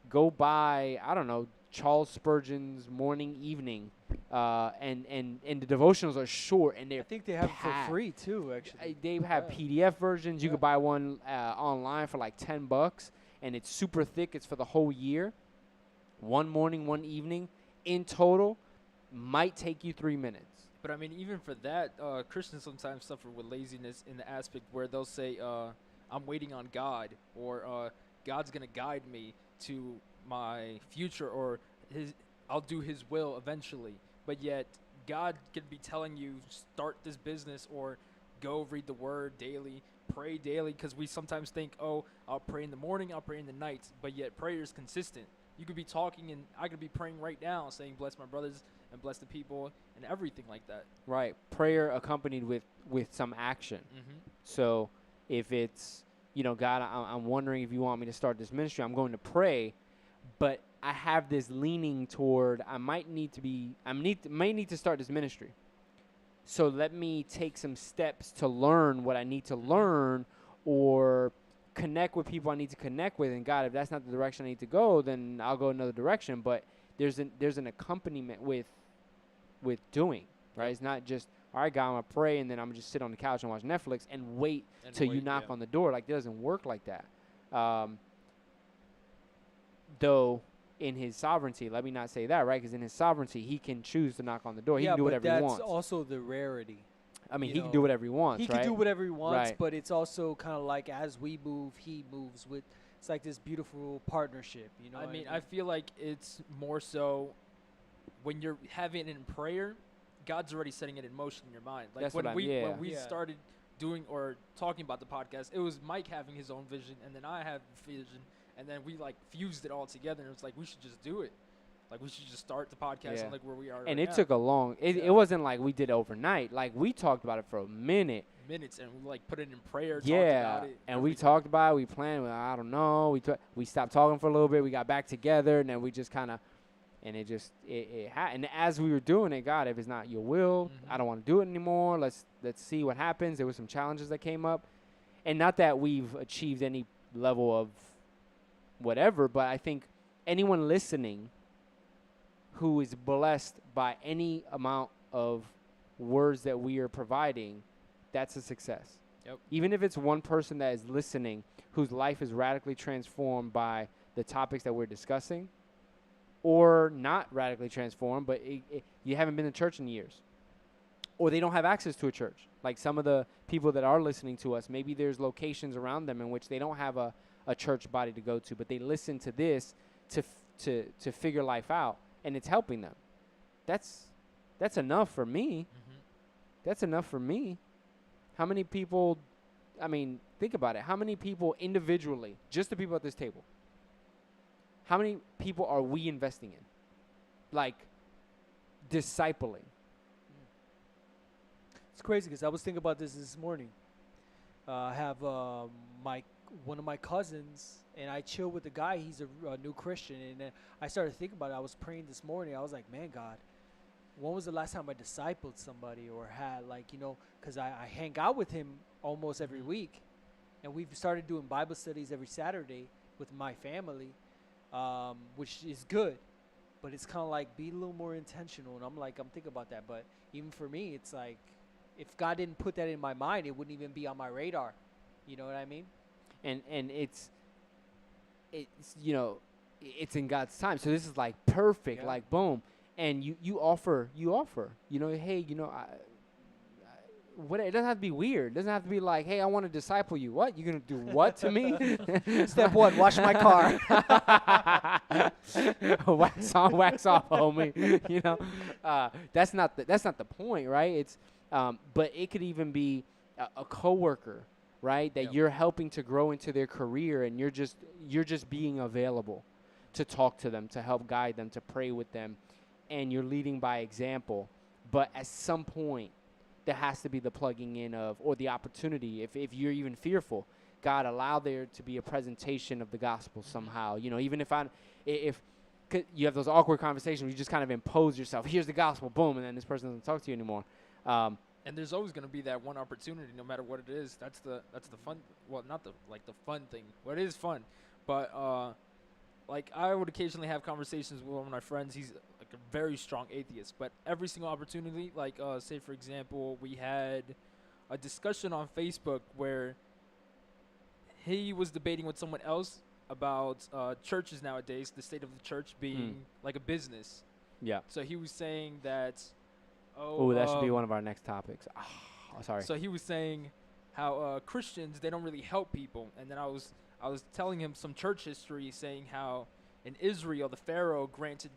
Go buy, I don't know, Charles Spurgeon's Morning Evening, and the devotionals are short, and I they're think they have it for packed. free too. Actually, They have Yeah. PDF versions. You Yeah. could buy one online for like $10, and it's super thick. It's for the whole year. One morning, one evening. In total, might take you 3 minutes. But I mean, even for that, Christians sometimes suffer with laziness in the aspect where they'll say, I'm waiting on God, or God's going to guide me to my future, or I'll do His will eventually. But yet, God could be telling you, start this business, or go read the Word daily, pray daily, because we sometimes think, oh, I'll pray in the morning, I'll pray in the night, but yet prayer is consistent. You could be talking, and I could be praying right now, saying, bless my brothers and bless the people, and everything like that. Right. Prayer accompanied with some action. So if it's, God, I'm wondering if you want me to start this ministry, I'm going to pray, but I have this leaning toward I might need to start this ministry. So let me take some steps to learn what I need to learn, or connect with people I need to connect with. And God, if that's not the direction I need to go, then I'll go another direction. But there's an accompaniment with doing, right? It's not just, all right, God, I'm gonna pray, and then I'm gonna just sit on the couch and watch Netflix and wait till you knock on the door. Like, it doesn't work like that. Though in His sovereignty, let me not say that, right? Because in His sovereignty, He can choose to knock on the door. He can do whatever He wants. that's also the rarity. I mean, you He can know, do whatever He wants, He right? can do whatever He wants, Right. but it's also kind of like as we move, He moves with. It's like this beautiful partnership, you know. I what mean, I feel like it's more so when you're having it in prayer, God's already setting it in motion in your mind. Like That's when what we yeah. when we Yeah. started doing or talking about the podcast, it was Mike having his own vision, and then I have vision, and then we like fused it all together, and it's like we should just do it. Like we should just start the podcast Yeah. and like where we are. And right it now. took a long. It Yeah. wasn't like we did it overnight. Like, we talked about it for a minute. minutes, and we like put it in prayer. Talked Yeah, about it, and we everything. talked about it. We planned. Well, I don't know. We stopped talking for a little bit. We got back together, and then we just kind of, and it just and as we were doing it, God, if it's not Your will, Mhm. I don't want to do it anymore. Let's see what happens. There were some challenges that came up, and not that we've achieved any level of whatever, but I think anyone listening who is blessed by any amount of words that we are providing, that's a success. Yep. Even if it's one person that is listening whose life is radically transformed by the topics that we're discussing, or not radically transformed, but you haven't been to church in years, or they don't have access to a church. Like some of the people that are listening to us, maybe there's locations around them in which they don't have a church body to go to, but they listen to this to figure life out, and it's helping them. That's enough for me. That's enough for me. How many people, I mean, think about it. How many people individually, just the people at this table, how many people are we investing in? Like, discipling. It's crazy because I was thinking about this morning. I have one of my cousins, and I chill with the guy. He's a new Christian, and then I started thinking about it. I was praying this morning. I was like, man, God, when was the last time I discipled somebody or had, like, you know, because I hang out with him almost every week, and we've started doing Bible studies every Saturday with my family, which is good, but it's kind of like be a little more intentional. And I'm thinking about that. But even for me, it's like, if God didn't put that in my mind, it wouldn't even be on my radar. You know what I mean? And it's you know, it's in God's time. So this is like perfect, Yeah. like boom. And you offer, you know, hey, you know, what, it doesn't have to be weird. It doesn't have to be like, hey, I want to disciple you. What? You're going to do what to me? Step one, wash my car. Wax on, wax off, homie. You know, that's not the point, right? It's, but it could even be a coworker, right? That Yep. you're helping to grow into their career, and you're just being available to talk to them, to help guide them, to pray with them, and you're leading by example. But at some point, there has to be the plugging in of, or the opportunity, if you're even fearful, God, allow there to be a presentation of the gospel somehow. You know, even if 'cause you have those awkward conversations where you just kind of impose yourself, here's the gospel, boom, and then this person doesn't talk to you anymore. And there's always going to be that one opportunity, no matter what it is. That's the fun. Well, not the fun thing. Well, it is fun, but like I would occasionally have conversations with one of my friends. He's like a very strong atheist, but every single opportunity, like say for example, we had a discussion on Facebook where he was debating with someone else about churches nowadays, the state of the church being like a business. Yeah. So he was saying that. Oh, that should be one of our next topics. Oh, sorry. So he was saying how Christians, they don't really help people, and then I was telling him some church history, saying how in Israel the Pharaoh granted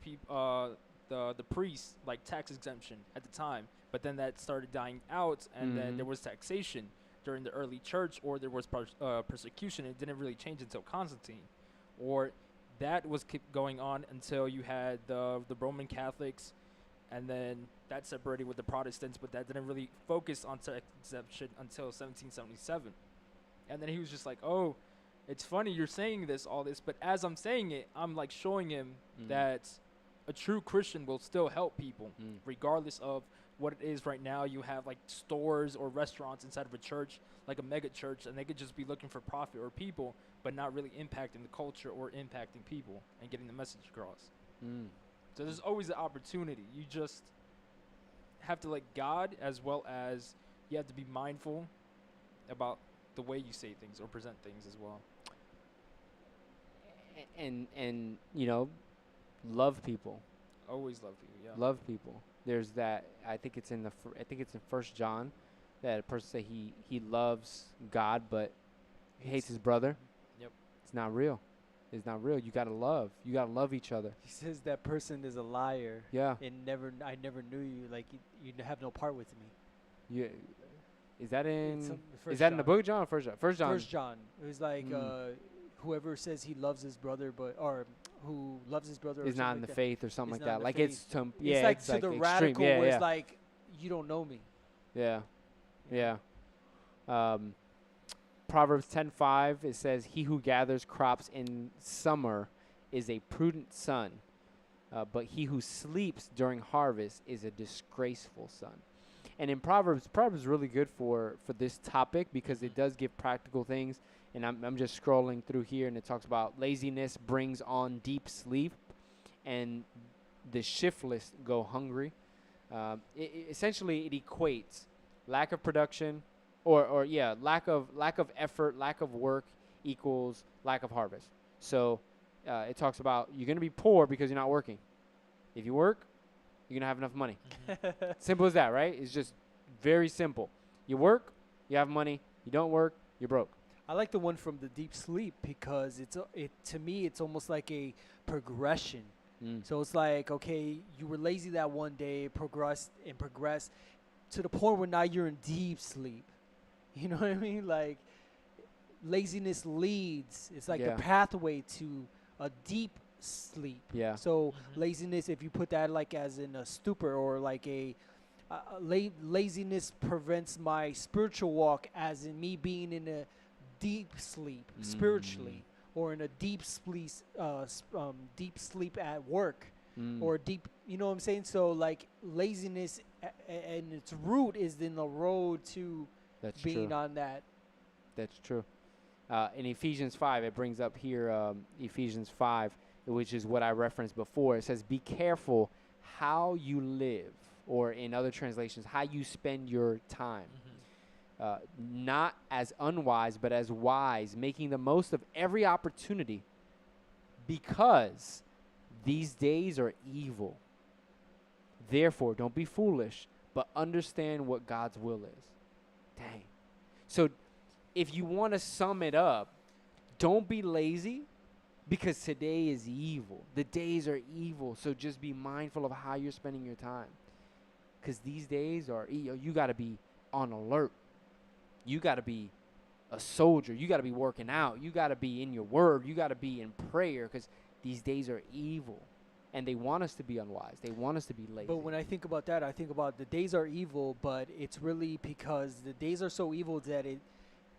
the priests like tax exemption at the time, but then that started dying out, and then there was taxation during the early church, or there was persecution. It didn't really change until Constantine, or that was kept going on until you had the Roman Catholics. And then that separated with the Protestants, but that didn't really focus on tax exemption until 1777. And then he was just like, oh, it's funny you're saying all this, but as I'm saying it, I'm like showing him that a true Christian will still help people, regardless of what it is right now. You have like stores or restaurants inside of a church, like a mega church, and they could just be looking for profit or people, but not really impacting the culture or impacting people and getting the message across. So there's always an opportunity. You just have to like God, as well as you have to be mindful about the way you say things or present things as well. And you know, love people. Always love you. Yeah. Love people. There's that. I think it's in First John, that a person say he loves God, but he hates his brother. Yep. It's not real. It's not real. You gotta love. You gotta love each other. He says that person is a liar. Yeah. And I never knew you. Like you have no part with me. Yeah. Is that in? First Is that in the John. book of John or First John? First John. First John. It was like whoever says he loves his brother, or who loves his brother is or not in like the that. faith or something Is like not that. in the Like faith. it's to It's like to the extreme. radical Yeah, where yeah. it's like you don't know me. Yeah. Yeah. Proverbs 10:5, it says, "He who gathers crops in summer is a prudent son, but he who sleeps during harvest is a disgraceful son." And in Proverbs is really good for this topic because it does give practical things. And I'm just scrolling through here, and it talks about laziness brings on deep sleep, and the shiftless go hungry. Essentially, it equates lack of production, or lack of effort, lack of work equals lack of harvest. So it talks about you're going to be poor because you're not working. If you work, you're going to have enough money. Simple as that, right? It's just very simple. You work, you have money. You don't work, you're broke. I like the one from the deep sleep because it to me it's almost like a progression. Mm. So it's like, okay, you were lazy that one day, progressed to the point where now you're in deep sleep. You know what I mean? Like laziness leads. It's like Yeah. the pathway to a deep sleep. Yeah. So Mhm. laziness, if you put that like as in a stupor or like laziness prevents my spiritual walk, as in me being in a deep sleep spiritually, or in a deep sleep at work, Mm. or deep. You know what I'm saying? So like laziness and its root is in the road to That's being true. on that. That's true. In Ephesians 5, it brings up here Ephesians 5, which is what I referenced before. It says, be careful how you live, or in other translations, how you spend your time. Not as unwise, but as wise, making the most of every opportunity, because these days are evil. Therefore, don't be foolish, but understand what God's will is. Dang. So if you want to sum it up, don't be lazy, because today is evil. The days are evil. So just be mindful of how you're spending your time, because these days are you got to be on alert. You got to be a soldier. You got to be working out. You got to be in your word. You got to be in prayer, because these days are evil, and they want us to be unwise. They want us to be lazy. But when I think about that, I think about the days are evil, but it's really because the days are so evil that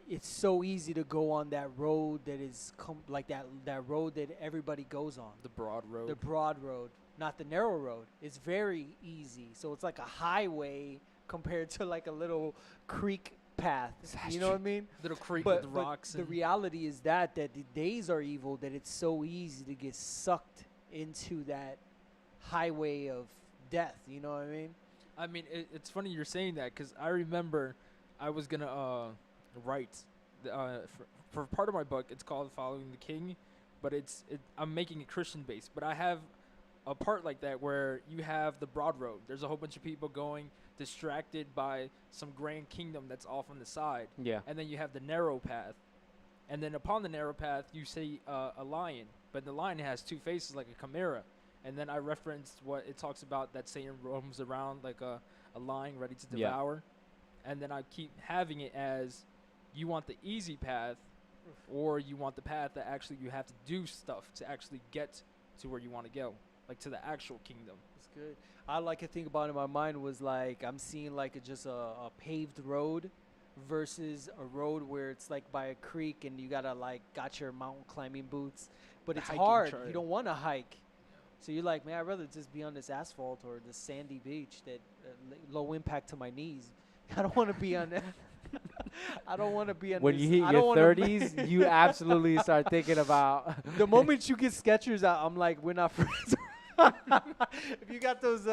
it's so easy to go on that road that is like that road that everybody goes on. The broad road. The broad road, not the narrow road. It's very easy. So it's like a highway compared to like a little creek path. That's You know true. what I mean? Little creek But, with but rocks. the and reality is that the days are evil, that it's so easy to get sucked into that highway of death. You know what I mean? I mean, it's funny you're saying that, because I remember I was gonna write for part of my book. It's called Following the King, but I'm making it Christian based. But I have a part like that where you have the broad road. There's a whole bunch of people going distracted by some grand kingdom that's off on the side, Yeah. and then you have the narrow path, and then upon the narrow path you see a lion, but the lion has two faces like a chimera. And then I referenced what it talks about, that Satan roams around like a lion ready to Yeah. devour. And then I keep having it as, you want the easy path, or you want the path that actually you have to do stuff to actually get to where you want to go, like to the actual kingdom. It's good. I like to think about in my mind was like I'm seeing like just a paved road versus a road where it's like by a creek and you gotta like got your mountain climbing boots, but it's Hiking hard. trail. You don't want to hike, so you're like, man, I'd rather just be on this asphalt or this sandy beach that low impact to my knees. I don't want to be on that. I don't want to be on When this. you hit I your don't wanna 30s, you absolutely start thinking about the moment you get Skechers out, I'm like, we're not friends. If you got those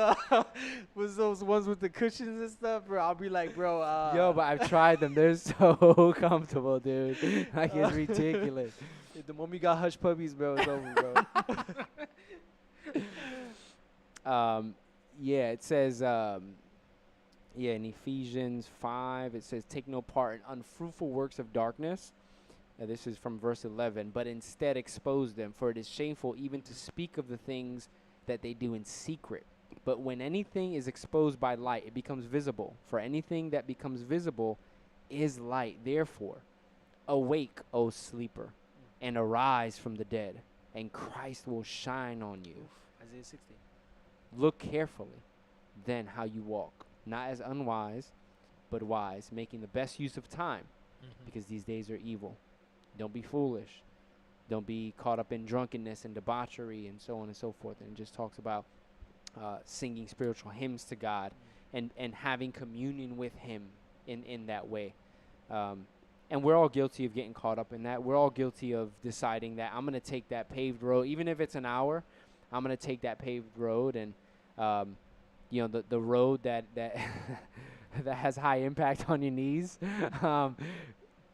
was those ones with the cushions and stuff, bro, I'll be like, bro. Yo, but I've tried them. They're so comfortable, dude. Like, it's ridiculous. The moment you got hush puppies, bro, it's over, bro. Yeah, it says, in Ephesians 5, it says, take no part in unfruitful works of darkness. This is from verse 11. But instead expose them, for it is shameful even to speak of the things that they do in secret. But when anything is exposed by light, it becomes visible. For anything that becomes visible is light. Therefore, awake, O sleeper, and arise from the dead, and Christ will shine on you. Isaiah 60. Look carefully then how you walk, not as unwise, but wise, making the best use of time, because these days are evil. Don't be foolish. Don't be caught up in drunkenness and debauchery and so on and so forth. And it just talks about singing spiritual hymns to God and having communion with Him in that way. And we're all guilty of getting caught up in that. We're all guilty of deciding that I'm going to take that paved road, even if it's an hour. I'm going to take that paved road, and the road that that has high impact on your knees.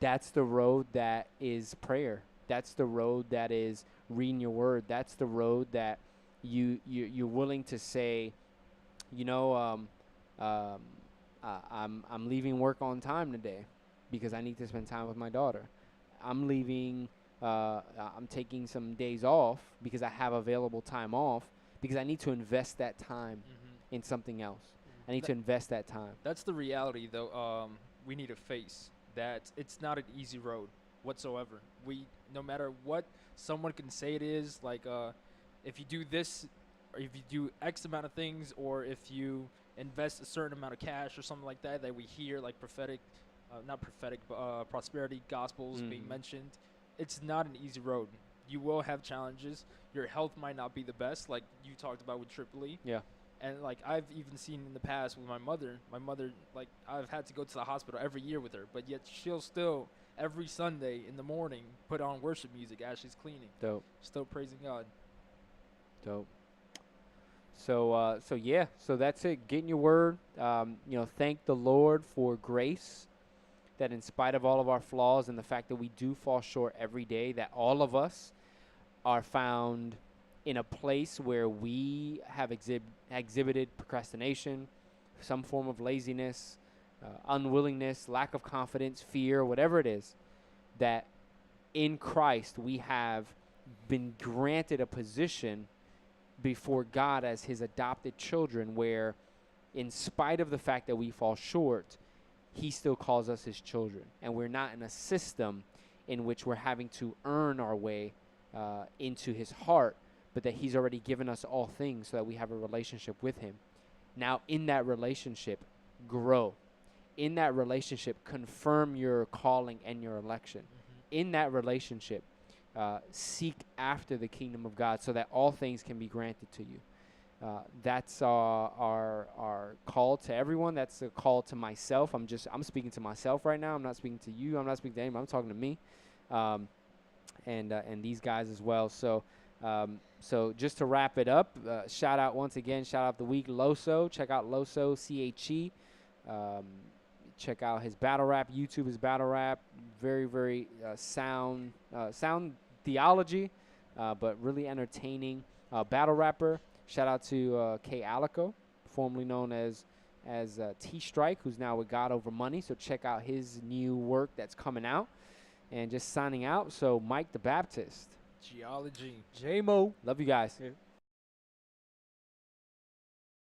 That's the road that is prayer. That's the road that is reading your word. That's the road that you're willing to say, I'm leaving work on time today because I need to spend time with my daughter. I'm leaving. I'm taking some days off because I have available time off because I need to invest that time Mm-hmm. in something else. I need to invest that time. That's the reality, though. We need to face that it's not an easy road whatsoever. No matter what someone can say it is, like, if you do this, or if you do X amount of things, or if you invest a certain amount of cash or something like that, that we hear like prophetic, not prophetic, but prosperity gospels being mentioned. It's not an easy road. You will have challenges. Your health might not be the best, like you talked about with Tripoli. Yeah. And like I've even seen in the past with my mother, like I've had to go to the hospital every year with her, but yet she'll still every Sunday in the morning put on worship music as she's cleaning, Dope. still praising God. Dope. So yeah, so that's it. Get in your word. Thank the Lord for grace, that in spite of all of our flaws and the fact that we do fall short every day, that all of us are found in a place where we have exhibited procrastination, some form of laziness, unwillingness, lack of confidence, fear, whatever it is, that in Christ we have been granted a position before God as his adopted children where, in spite of the fact that we fall short, he still calls us his children. And we're not in a system in which we're having to earn our way into his heart, but that he's already given us all things so that we have a relationship with him. Now, in that relationship, grow. In that relationship, confirm your calling and your election. In that relationship, seek after the kingdom of God so that all things can be granted to you. That's our call to everyone. That's a call to myself. I'm speaking to myself right now. I'm not speaking to you. I'm not speaking to anyone. I'm talking to me, and these guys as well. So just to wrap it up, shout out once again. Shout out the week, Loso. Check out Loso CHE. Check out his battle rap. YouTube is battle rap. Very, very sound theology, but really entertaining battle rapper. Shout out to K Alico, formerly known as T Strike, who's now with God Over Money. So check out his new work that's coming out. And just signing out. So Mike the Baptist. Geology. J-Mo. Love you guys. Yeah.